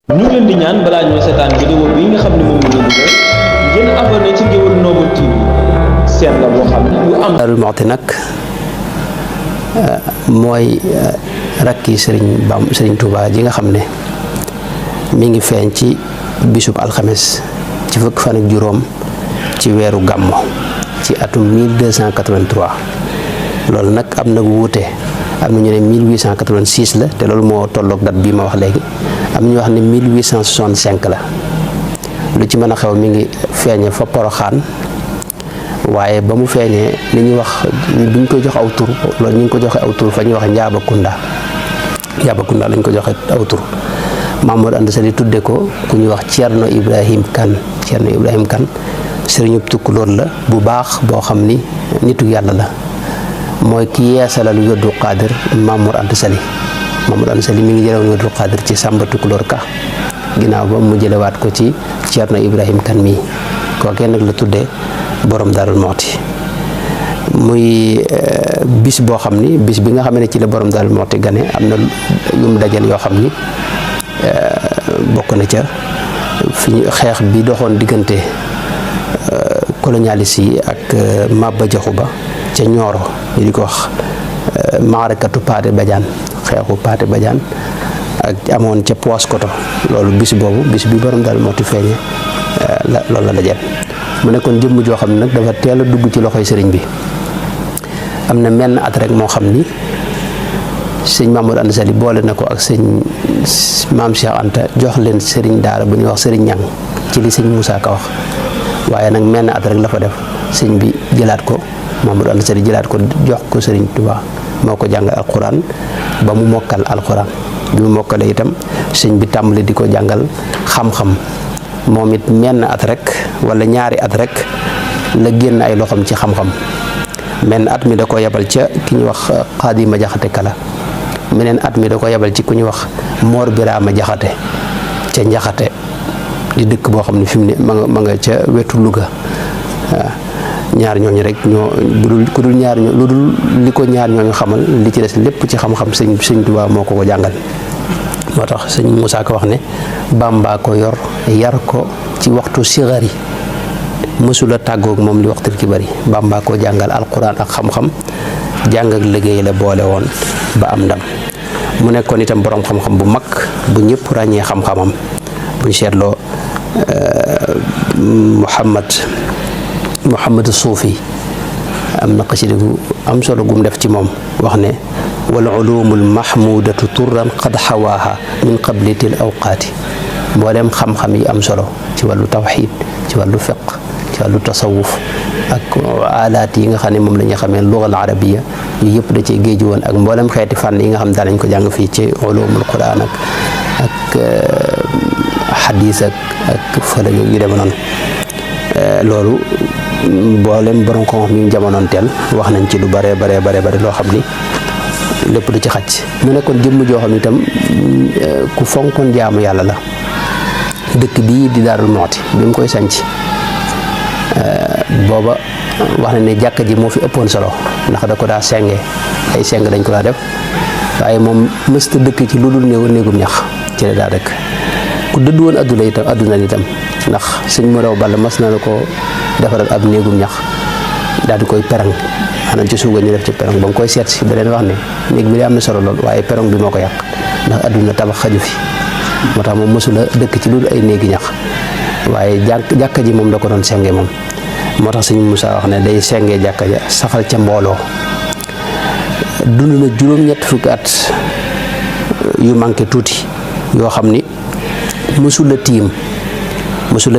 ñu ngi leen di ñaan balaa ñoo seetaan vidéo bi nga xam ne moom la ñu def ngeen abonné ci Ngéwël Noble TV seen la boo xam ne lu am. Daaru Muxti nag mooy rakki Sëriñ Tuubaa ji nga xam ne mi ngi feeñ ci bisub alxames ci fukki fan ak juróom ci weeru gàmmo ci atum 1283 loolu nag am na wuute am na ñu ne 1886 la te loolu moo tolloog date bii ma wax léegi am na ñu wax ne 1865 la lu ci mën a xew mi ngi feeñe fa Poroxaan waaye ba mu feeñee li ñuy wax bi ñu koy jox aw tur loolu ñu ngi ko joxe aw tur fa ñuy wax Njaabakunda lañ ko joxe aw tur Mamour Anta Sali tudde ko ku ñuy wax Ceerno Ibrahim Kan sëriñub Tukulóor la bu baax boo xam ni nitu yàlla la mooy ki yeesalal wérdu Qaadir Mamour Anta Sali mi ngi jëlewoon wérdu Qaadir ci Sàmba Tukulóor Ka ginnaaw ba mu jëlewaat ko ci Ceerno Ibrahim Kan mii kookee nag la tudde borom Daaru Muxti muy bis boo xam ni bis bi nga xam ne ci la borom Daaru Muxti gane am na yum dajal yoo xam ni bokk na ca fi xeex bi doxoon diggante colonialiste yi ak Maba Jaxu Ba ca Ñooro ñu di ko wax maarakatu Paate Badiane xeexu Paate Badiane ak amoon ca Paoskoto loolu bis boobu bis bi borom Daaru Muxti feeñe loolu la dajal mu nekkoon jëmm joo xam ne nag dafa teel a dugg ci loxoy sëriñ bi am na menn at rek moo xam ni sëñ Mamour Anta Sali boole na ko ak sëñ maam Cheikh Anta jox leen sëriñ daara bu ñuy wax sëriñ ñang ci li sëñ Moussa Ka wax waaye nag menn at rek la fa def sëñ bi jëlaat ko Mamour Anta Sali jëlaat ko jox ko sëriñ Touba moo ko jàngal alxuraan ba mu mokkal alxuraan bi mu mokkalee itam sëñ bi tàmbali di ko jàngal xam-xam moom it menn at rek wala ñaari at rek la génn ay loxoom ci xam-xam menn at mi da ko yebal ca ki ñuy wax Xaadima Jaxate Kala meneen at mi da ko yebal ci ku ñuy wax Moor Biraama Jaxate ca Njaxate di dëkk boo xam ne fi mu ne ma nga ca wetu Louga waaw ñaar ñooñu rek ñoo ku dul ñaar ñoo lu dul li ko ñaar ñooñu xamal li ci des lépp ci xam-xam sëñ Tuubaa moo ko jàngal moo tax sëñ Moussa Ka wax ne Bàmba ko yor yar ko ci waxtu sigari mësula tàggoog moom li waxtul ki bari Bàmba ko jàngal alquran ak xam-xam jàng ak liggéey la boole woon ba am ndam mu nekkoon itam borom xam-xam bu mag bu ñëpp ràññee xam-xamam buñ seetloo Muhammad Suufi am na xasida gu am solo gum def ci moom wax ne wal ulumul mahmudatu turran qad xawaaha min qablitil awqaati mboolem xam-xam yi am solo ci wàllu tawxid ci wàllu fiq ci wàllu tasawuf ak alaat yi nga xam ne moom la ñu xamee lugal arabiya yu yëpp da cee géeju woon ak mboolem xeeti fànn yi nga xam ne daanañ ko jàng fii ci ulumul quran ak xadis ak fële yu deme noonu loolu mboolem borom xam-xam yi jamonoon teel wax nañ ci lu bare loo xam ni lépp du ci xaj mu nekkoon jëmm joo xam ne itam ku fonkoon jaamu yàlla la dëkk bii di Daaru Muxti bi mu koy sanc booba wax na ne jàkka ji moo fi ëppoon solo ndax da ko daa senge ay seng dañ ko daa def waaye moom mësta dëkk ci lu dul néegum ñax ci la daa dëkk ku dëdd woon adduna itam ndax sëñ mu raw balla mas na la ko defaral ab néegum ñax daal di koy perang xanaa ci suuga ñu def ci perong ba nga koy seet si da leen wax ne néeg bi de am na solo lool waaye perong bi moo ko yàq ndax adduna tabax xaju fi moo tax moom mosula dëkk ci loolu ay néegi ñax waaye jàkka ji moom da ko doon senge moom moo tax sëñ Moussa wax ne day senge jàkka ja saxal ca mbooloo dund na juróom-ñett fukki at yu manqué tuuti yoo xam ni mosula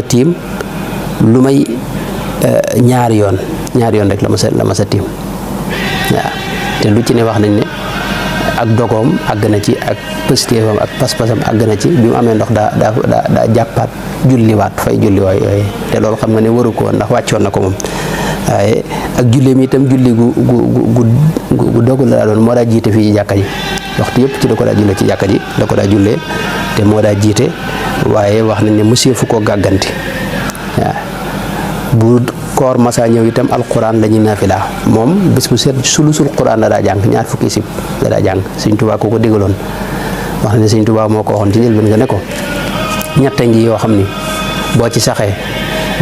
tiim lu may ñaari yoon rek la ma sa tiim waaw te lu ci ne wax nañ ne ak dogoom àgg na ci ak pëstéefam ak pas-pasam àgg na ci bi mu amee ndox daa jàppaat julliwaat fay julli waay yooyu te loolu xam nga ne waru ko woon ndax wàccoon na ko moom waaye ak julli mi itam julli gu dogu la daa doon moo daa jiite fii ci jàkka ji waxtu yëpp ci da ko daa jullee ci jàkka ji da ko daa jullee te moo daa jiite waaye wax nañ ne monsieur fu ko gàgganti waaw bu koor masa ñëw itam alquran la ñuy naafila moom bés bu seet sulusul quran la daa jàng ñaar fukki sib la daa jàng sëñ Tuubaa ko digaloon wax na ne sëñ Tuubaa moo ko waxoon ci njëlbéen nga ne ko ñett ngi yoo xam ni boo ci saxee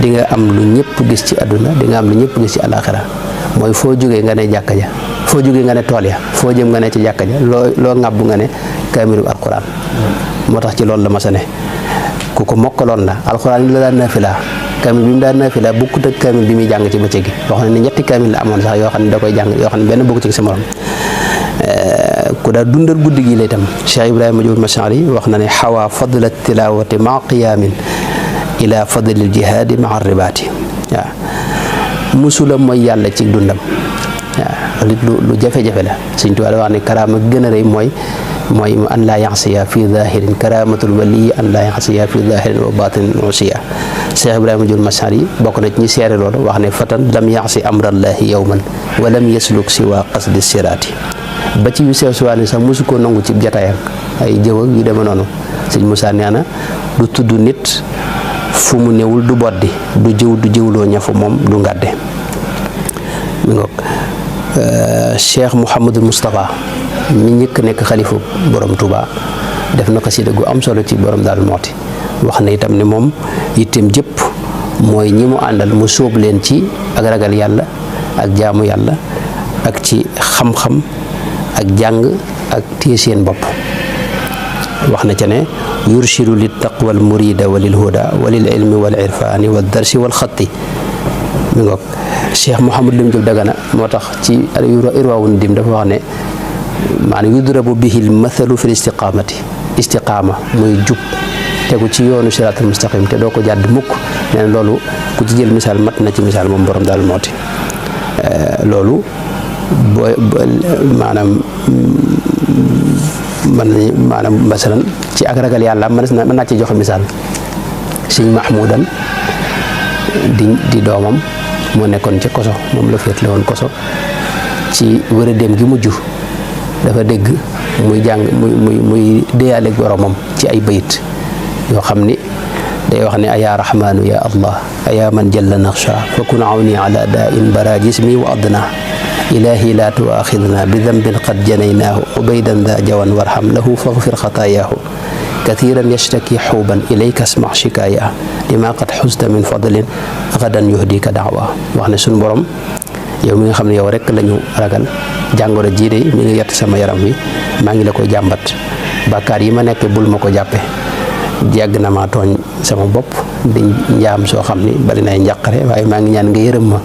di nga am lu ñëpp gis ci àdduna di nga am lu ñëpp gis ci alaxira mooy foo jógee nga ne jàkka ja foo jógee nga ne tool ya foo jëm nga ne ci jàkka ja loo ŋàbbu nga ne kaamilu alquran moo tax ci loolu la ma sa ne ku ko mokkaloon la alquran yi la daan naafila kaamil bi mu daan naafila bokkut ak kaamil bi muy jàng ci bëccëg gi wax na ne ñetti kaamil la amoon sax yoo xam ne da koy jàng yoo xam ne benn bokku ci sa morom ku daa dundal guddi gi la itam Cheikh Ibrahima Diop Mashari wax na ne xawaa fadla tilawati maa qiyaamin ila fadlil jihaadi maa ribaati waaw musula mooy yàlla ci dundam waaw lu jafe-jafe la Sëñ Tuubaa da wax ne karaama gën a rëy mooy an laa yaxsiya fi zahirin karamatul wali an laa yaxsiya fi zahirin wa batinin usiya Cheikh Ibrahima Diop Mashari bokk na ci ñi seere loolu wax ne fatan lam yaxsi amrallahi yawman wa lam yasluk siwa qasdi siraati ba ci yu sew suwaani sax mosu ko nangu ci jataayam ay jëw ak yu deme noonu Sëñ Musaa nee na du tudd nit fu mu newul du boddi du jëwloo ñafu moom du ngàdde mi ngoog Cheikh Mouhamadul Moustapha mi njëkk nekk xalifu borom Touba def na xasida gu am solo ci borom Daaru Muxti wax na itam ne moom yitteem jëpp mooy ñi mu àndal mu sóob leen ci ak ragal yàlla ak jaamu yàlla ak ci xam-xam ak jàng ak téye seen bopp wax na ca ne yurshidu lit taqwal murida walil huda walil ilmi wal irfani wal darsi wal xatti mi ngoog Cheikh Mouhamadou Lim Diop Dagana moo tax ci irwaawun dim dafa wax ne maanaam yudrabu bihil mathalu fil istiqaama muy jub tegu ci yoonu siraatal mustaqim te doo ko jàdd mukk nee na loolu ku ci jël misaal mat na ci misaal moom borom Daaru Muxti loolu booy maanaam masalan ci ak ragal yàlla mën naa ci joxe misaal Sëñ Mahmoudan di doomam moo nekkoon ci koso moom la féetle woon koso ci wéradéem gi mujj dafa dégg muy jàng muy déyaaleeg boromam ci ay bayit yoo xam ni day wax ne ayaa rahmaanu ya allah ayaa man jalla naxsha fa kun awni ala daa in bara jismi wa adna ilahi la tuaxidna bi dambin qad janaynaahu ubaydan da jawan warham lahu faghfir xataayaahu kathiran yashtaki xuuban ilayka asma shikaaya lima qad xusta min fadlin gadan yuhdika daawa wax ne suñu borom yow mi nga xam ne yow rek la ñu ragal jàngoro jii de mi ngi yett sama yaram wi maa ngi la koy jàmbat bàkkaar yi ma nekk bul ma ko jàppe yàgg na maa tooñ sama bopp di njaam soo xam ni bari nay njàqare waaye maa ngi ñaan nga yërëm ma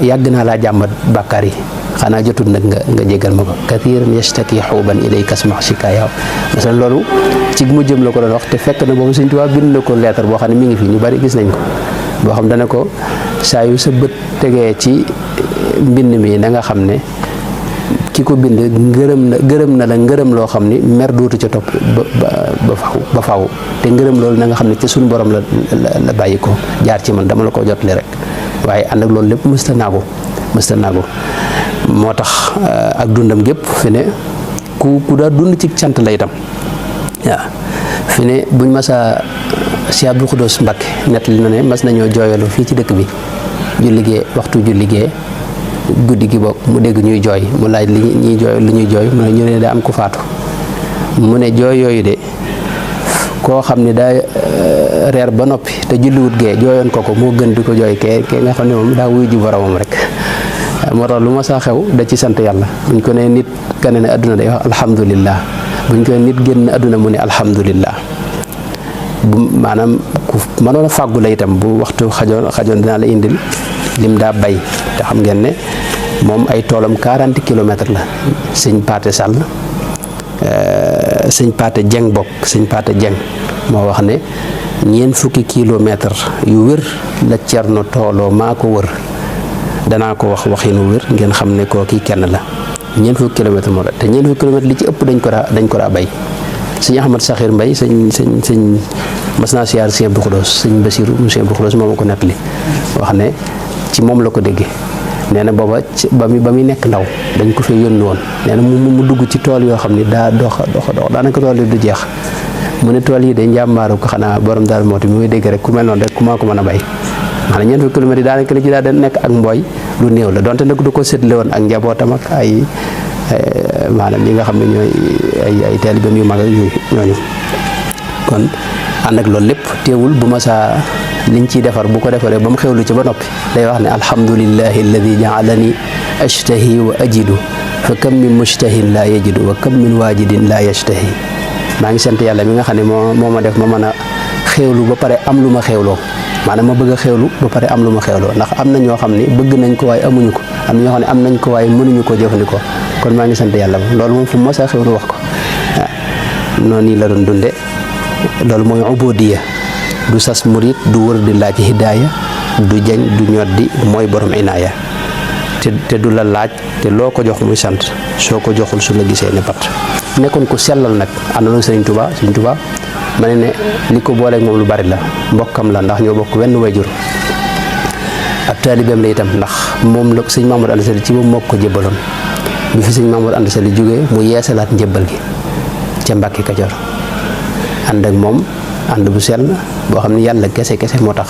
yàgg naa laa jàmbat bàkkaar yi xanaa jotul nag nga jégal ma ko kathiran yashtaki xuuban ilayka asma shikaaya masalan loolu ci mu jëm la ko doon wax te fekk na boobu Sëñ Tuubaa bind na ko leetar boo xam ne mi ngi fi ñu bari gis nañ ko boo xam dana ko saa yu sa bët tegee ci mbind mi na nga xam ne ki ko bind gërëm na la ngërëm loo xam ni mer dootu ca topp ba faw te ngërëm loolu na nga xam ne ci suñu borom la bàyyi ko jaar ci man dama la ko jotli rek waaye ànd ak loolu lépp mësta naagu moo tax ak dundam gépp fi ne ku daa dund ci cant la itam waaw fi ne buñ masa si Abdou Khoudous Mbacké nettali na ne mas nañoo jooyalu fii ci dëkk bi waxtu julli gee guddi gi bokk mu dégg ñuy jooy mu laaj li ñuy jooy mu ne ñu ne daa am ku faatu mu ne jooy yooyu de koo xam ne daa reer ba noppi te julliwut gee jooyoon ko moo gën di ko jooy kee nga xam ne moom daa wuyu ji boromam rek moo tax lu ma saa xew da ci sant yàlla buñ ko ne nit gane ne adduna day wax alhamdulillah buñ ko ne nit génn adduna mu ne alhamdulillah bu maanaam ku mënoon a fàggu la itam bu waxtu xajoon dinaa la indil lim daa bay te xam ngeen ne moom ay toolam 40 kilomètres la sëñ Paate Sall sëñ Paate Jeng bokk sëñ Paate Jeng moo wax ne 40 kilomètres yu wér la Cerno tooloo maa ko wër danaa ko wax waxinu wér ngeen xam ne koo kii kenn la 40 kilomètres moo la te 40 kilomètres li ci ëpp dañ ko daa bay sëñ Ahmad Saxir Mbay sëñ mas naa siyaar sëñ Abdou Khoudous sëñ Basiru mu sëñ Abdou Khoudous moo ma ko nettali wax ne ci moom la ko déggee nee na booba ba muy nekk ndaw dañ ko fee yónni woon nee na mu dugg ci tool yoo xam ne daa dox daanaka tool yi du jeex mu ne tool yi de njàmbaaru ko xanaa borom Daaru Muxti mi muy dégg rek ku mel noonu rek ku maa ko mën a bay maanaam 40 kilomètres yi daanaka li ci daa nekk ak mbooy lu néew la donte nag du ko séddale woon ak njabootam ak ay maanaam ñi nga xam ne ñooy ay taalibeem yu mag ak ñooñu kon ànd ak loolu lépp teewul bu ma saa liñ ciy defar bu ko defaree ba mu xewlu ci ba noppi day wax ne alhamdulillahi alladi jaalani ashtahi wa ajidu fa kam min mushtahin laa yajidu wa kam min waajidin laa yashtahi. maa ngi sant yàlla mi nga xam ne moo ma def ma mën a xewlu ba pare am lu ma xewloo, maanaam ma bëgg a xewlu ba pare am lu ma xewloo, ndax am na ñoo xam ne bëgg nañ ko waaye amuñu ko, am na ñoo xam ne am nañ ko waaye mënuñu ko jëfandikoo. kon maa ngi sant yàlla loolu moom fu mu mos a xewlu wax ko waaw noonu la doon dunde. loolu mooy ubudiya, du sas murit, du wër di laaj hidaaya, du jañ du ñoddi, mooy borom inaaya te du la laaj te loo ko jox muy sant, soo ko joxul su la gisee ne pat. nekkoon ku sellal nag àndaloon Sëriñ Tuubaa. Sëriñ Tuubaa ma ne li ko booleeg moom lu bari la, mbokkam la ndax ñoo bokk wenn wayjur, ab taalibeem la itam ndax moom la sëñ Mamadou Anta Sali ci moom moo ko jébbaloon. bi fi sëñ Mamadou Anta Sali jógee mu yeesalaat njébbal gi ca Mbàkke Kajoor, ànd ak moom ànd bu sell boo xam ne yàlla kese moo tax,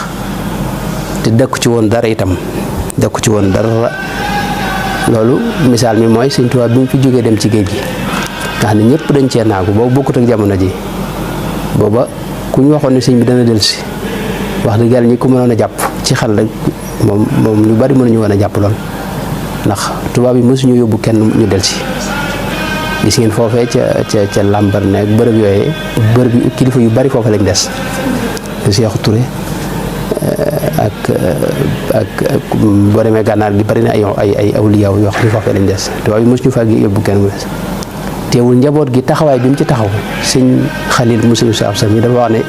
te dëkku ci woon dara itam, dëkku ci woon dara. loolu misaal mi mooy Sëñ Tuubaa bi mu fi jógee dem ci géej gi nga xam ne ñëpp dañ cee naagu, boobu bokkut ak jamono ji. booba ku ñu waxoon ne sëñ bi dana dellusi, wax dëgg yàlla ñi ko mënoon a jàpp ci xel rek moom ñu bari mënuñu woon a jàpp lool, ndax tubaab yi mësuñu yóbbu kenn ñu dellusi. gis ngeen foofee ca Lambaréné ak bërëb yooyee, bërëb yu kilifa yu bari foofu lañ des. Seexu Ture ak boo demee gànnaar gi bari na ay awliyaaw yoo xam ne foofee lañ des, tubaab yi mësuñu faa yóbbu kenn mu des. teewul njaboot gi taxawaay bi mu ci taxaw sëñ Xalil Musa Saab Sa mi dafa wax ne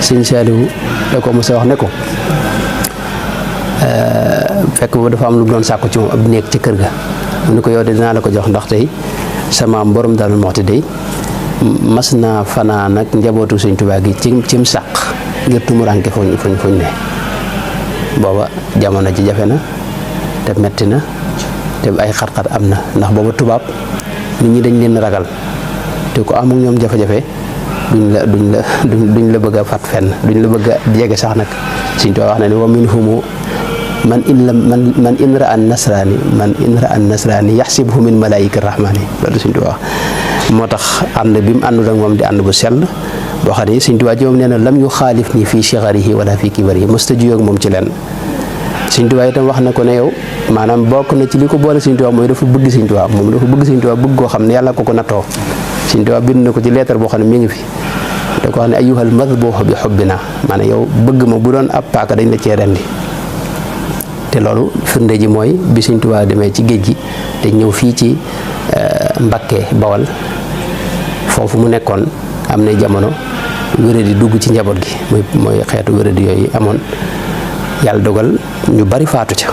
sëñ Saaliwu da ko mos a wax ne ko fekk boobu dafa am lu doon sàkku ci moom ab néeg ci kër ga, mu ne ko yow de dinaa la ko jox ndax tey sama borom Daaru Muxti day mas naa fanaan ak njabootu Sëñ Tuubaa gi cim sàq ngir tumuranke fuñ ne. booba jamono ji jafe na te metti na te ay xat-xat am na, ndax booba tubaab nit ñi dañ leen ragal, te ko am ak ñoom jafe-jafe duñ la bëgg a fat fenn, duñ la bëgg a jege sax nag. Sëñ Tuubaa wax na ne wa minhum man in ra an nasraani yaxsibhu min malaayika rahmaani. loolu Sëñ Tuubaa wax. moo tax ànd bi mu àndul ak moom di ànd bu sell boo xam ne Sëñ Tuubaa ji moom nee na lam yu xaalif nii fii sigarihi wala fii kibarihi, mësta juyoo ak moom ci leen. Sëñ Tuubaa itam wax na ko ne yow maanaam bokk na ci li ko boole Sëñ Tuubaa mooy dafa bëgg Sëñ Tuubaa, moom dafa bëgg Sëñ Tuubaa bëgg koo xam ne yàlla ko nattoo. Sëñ Tuubaa bind na ko ci leetar boo xam ne mi ngi fi, da ko wax ne ayyuhal madbuuh bi xubbina, maanaam yow bëgg ma bu doon ab paaka dañ la cee rendi. te loolu firnde ji mooy bi Sëñ Tuubaa demee ci géej gi te ñëw fii ci Mbakke Bawal, foofu mu nekkoon am na jamono wéradi dugg ci njaboot gi, mooy xeetu wéradi yooyu amoon. yàlla dogal ñu bari faatu ca.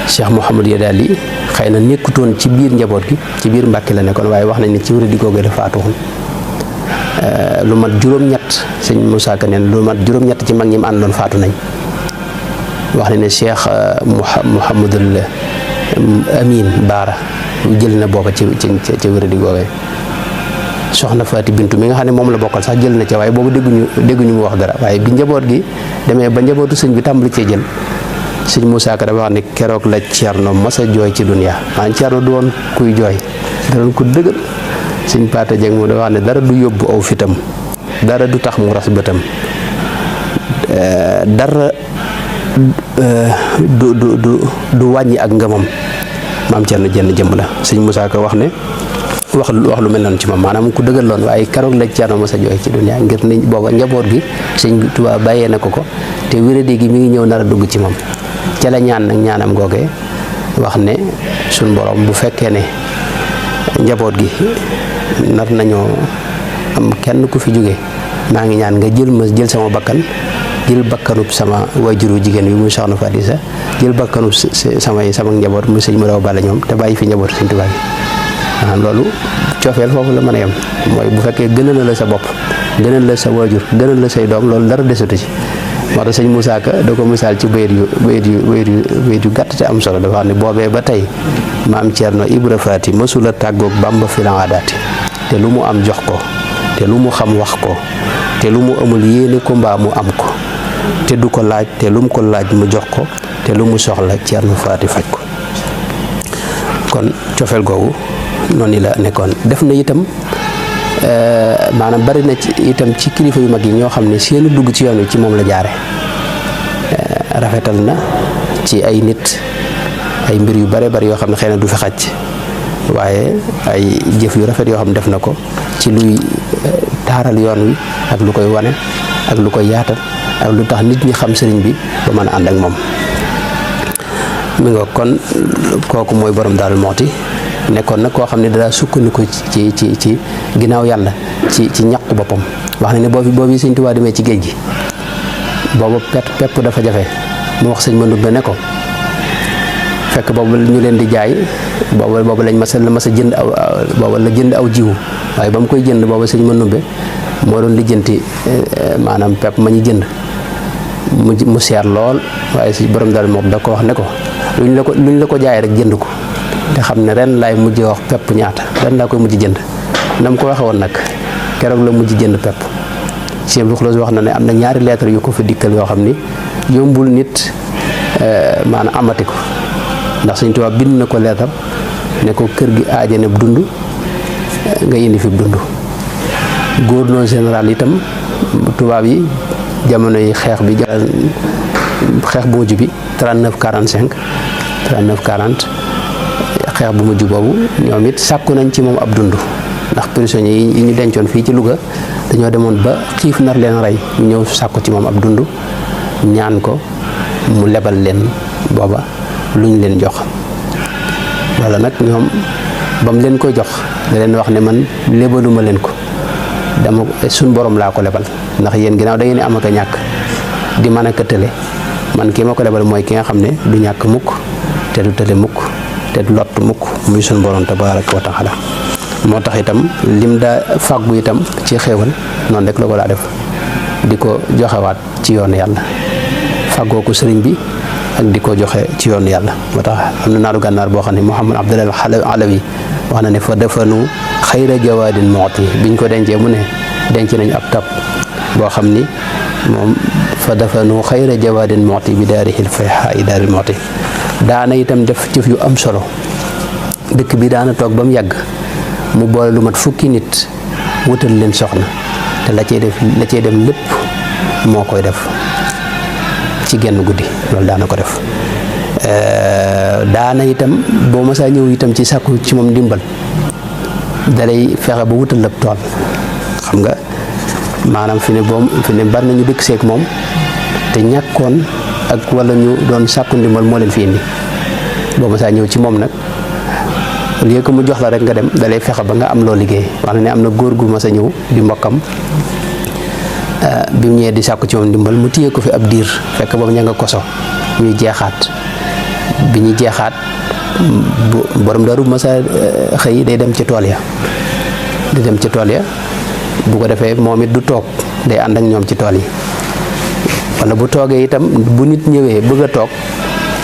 Cheikh Mouhamadou Yadaali xëy na nekkutoon ci biir njaboot gi, ci biir Mbàkke la nekkoon, waaye wax nañ ne ci wéradi googu la faatu woon. lu mat juróom-ñett sëñ Moussa Ka neen lu mat juróom-ñett ci mag ñi mu àndoon faatu nañ. wax nañ ne Cheikh Mouhamadul Amin Baara jël na booba ci wéradi googu. soxna Faati Bintu mi nga xam ne moom la bokkal sax jël na ca, waaye boobu dégguñu mu wax dara. waaye bi njaboot gi demee ba njabootu sëñ bi tàmbali cee jël, sëñ Moussa Ka dafa wax ne keroog la Ceerno masa jooy ci dunya. maanaam Ceerno du woon kuy jooy, da doon ku dëgër. sëñ Paata Jeng moom dafa wax ne dara du yóbbu aw fitam, dara du tax mu ras bëtam, dara du wàññi ak ngëmam. maam Ceerno jenn jëmm la. sëñ Moussa Ka wax ne wax lu mel noonu ci moom, maanaam ku dëgër loon. waaye keroog la Ceerno mos a jooy ci dunya ngir ni booba njaboot gi Sëñ Tuubaa bàyyee na ko te wéradi gi mi ngi ñëw nar a dugg ci moom. ca la ñaan nag ñaanam googee wax ne suñ borom bu fekkee ne njaboot gi nar nañoo am kenn ku fi jóge, maa ngi ñaan nga jël sama bakkan, jël bakkanub sama waajuru jigéen bi muy soxna Faati Sa, jël bakkanub sama njaboot muy sëñ Madaw Balla ñoom, te bàyyi fi njabootu Sëñ Tuubaa gi. loolu coofeel foofu la mën a yem, mooy bu fekkee gënal la sa bopp, gënal la sa waajur, gënal la say doom, loolu dara desatu ci. moo tax sëñ Moussa Ka da ko misaal ci bayit yu gàtt te am solo. dafa wax ne boobee ba tey maam Ceerno Ibra Faati mësula tàggoog Bàmba filangaadaati, te lu mu am jox ko, te lu mu xam wax ko, te lu mu amul yéene ko mbaa mu am ko, te du ko laaj, te lu mu ko laaj mu jox ko, te lu mu soxla Ceerno Faati faj ko. kon cofeel googu noonu la nekkoon. def na itam maanaam bari na ci itam ci kilifa yu mag yi ñoo xam ne seenu dugg ci yoon wi ci moom la jaare rafetal na ci ay nit ay mbir yu bare bari yoo xam ne xëy na du fi xaj waaye ay jëf yu rafet yoo xam ne def na ko ci luy taaral yoon wi ak lu koy wane ak lu koy yaatal ak lu tax nit ñi xam sëriñ bi ba mën a ànd ak moom mi nga kon kooku mooy borom Daaru Muxti nekkoon nag koo xam ne daa sukkandiku ci ginnaaw yàlla ci ñaqu boppam wax na ne boobu Sëñ Tuubaa demee ci géej gi boobu pepp dafa jafe mu wax sëñ Mandumbe ne ko fekk boobu ñu leen di jaay boobu lañ mas a jënd boobu la jënd aw jiwu waaye ba mu koy jënd boobu sëñ Mandumbe moo doon lijjanti maanaam pepp ma ñu jënd mu seer lool waaye si borom Daaru Muxti da ko wax ne ko luñ la ko jaay rek jënd ko te xam ne ren laay mujj wax pepp ñaata ren laa koy mujj jënd nam ko waxe woon nag keroog la mujj jënd pepp Cheikh Abdou Khoudoss wax na ne am na ñaari lettre yu ko fi dikkal yoo xam ni yombul nit maanaam amati ko ndax Sëñ Tuubaa bind na ko lettre ne ko kër gi aajane dund nga indi fi dund gouverneur général itam tubaab yi jamono yi xeex bu mujj bi 39-45 39-40 xeex bu mujj boobu ñoom it sàkku nañ ci moom ab dund ndax prisonniers yi ñu dencoon fii ci Louga dañoo demoon ba xiif nar leen rey ñu ñëw sàkku ci moom ab dund ñaan ko mu lebal leen booba lu ñu leen jox walla nag ñoom ba mu leen koy jox da leen wax ne man lebaluma leen ko dama suñ borom laa ko lebal ndax yéen ginnaaw da ngeen am ak a ñàkk di mën a tële man kii ma ko lebal mooy ki nga xam ne du ñàkk mukk te du tële mukk te du lott mukk muy suñ borom tabaaraka wa taala moo tax itam lim daa fàggu itam ci xéewal noonu rek la ko daa def di ko joxewaat ci yoonu yàlla fàggoo ko sëriñ bi ak di ko joxe ci yoonu yàlla moo tax am na naaru gànnaar boo xam ne Muhammad Abdullah Alawi wax na ne fa defanu xayra jawaadin mu'ti biñ ko dencee mu ne denc nañu ab tab boo xam ni moom fa defanu xayra jawaadin mu'ti bi daarihil fayha i daaril mu'ti daana itam def jëf yu am solo dëkk bi daana toog ba mu yàgg mu boole lu mat fukki nit wutal leen soxna te la cay dem lépp moo koy def ci genn guddi loolu daana ko def daana itam boo masaa ñëw itam ci sàkku ci moom ndimbal dalay fexe ba wutal lépp tool xam nga maanaam fi ne bari nañu dëkk seeg moom te ñàkkoon ak wala ñu doon sàkku ndimbal moo leen fi indi boo masaa ñëw ci moom nag léegi ko mu jox la rek nga dem dalay fexe ba nga am loo liggéey wax na ne am na góor gu mas a ñëw di mbokkam bi mu ñëwee di sàkku ci moom ndimbal mu téye ko fi ab diir fekk boobu ña nga koso ñuy jeexaat bi ñu jeexaat borom daru mas a xëy day dem ci tool ya bu ko defee moom it du toog day ànd ak ñoom ci tool yi wala bu toogee itam bu nit ñëwee bëgg a toog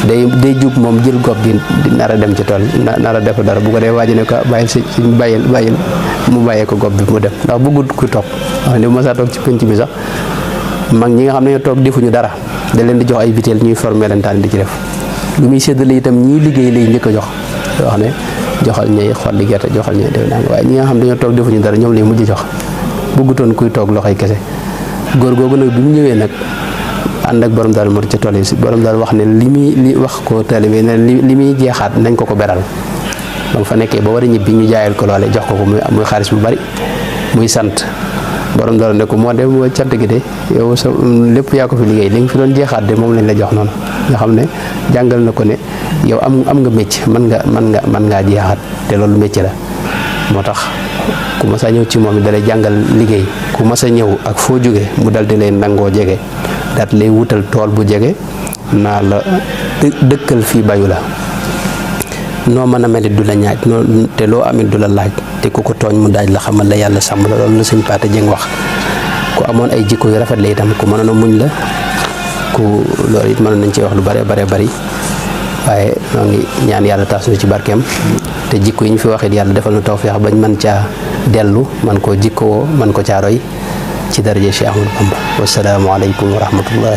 day jub moom jël gob bi di nar a dem ci tool nar a def dara bu ko dee waaji ne ko bàyyil mu bàyyee ko gob bi mu dem ndax bëggut ku toog wax ne bu ma saa toog ci penc bi sax mag ñi nga xam ne ñoo toog defuñu dara da leen di jox ay biteel ñuy formé leen taan di ci def lu muy séddale itam ñii liggéey lay njëkk a jox yoo xam ne joxal ñay xolli gerte joxal ñay def nang waaye ñi nga xam ne dañoo toog defuñu dara ñoom lay mujj jox bëggutoon kuy toog loxoy kese góor googu nag bi mu ñëwee nag ànd ak borom Daaru Muxti ca tool yi borom daal wax ne li wax ko taalibe ne li muy jeexaat nañ ko beral ba mu fa nekkee ba war a ñibbi ñu jaayal ko loole jox ko muy xaalis bu bari muy sant borom daal ne ko moo de moo cant gi de yow sa lépp yaa ko fi liggéey li nga fi doon jeexaat de moom lañ la jox noonu nga xam ne jàngal na ko ne yow am nga métier mën ngaa jeexaat te loolu métier la moo tax ku mas a ñëw ci moom dalay jàngal liggéey ku mas a ñëw ak foo jóge mu dal di leen nangoo jege daat lay wutal tool bu jege naa la dëkkal fii bayu la noo mën a mel du la ñaaj te loo amit du la laaj te ku ko tooñ mu daaj la xamal la yàlla sàmm la loolu la sëñ Paate Jeng wax ku amoon ay jikko yu rafet la itam ku mënoon a muñ la ku loolu it mënoon nañ ci wax lu bare bari waaye ñoo ngi ñaan yàlla taas nu ci barkeem te jikko yi ñu fi waxit yàlla defal nu tawfeex bañ mën caa dellu man koo jikkoo man ko caa roy ci daraje Cheikh Ahmadou Bamba wassalaamu aleykum wa rahmatullahi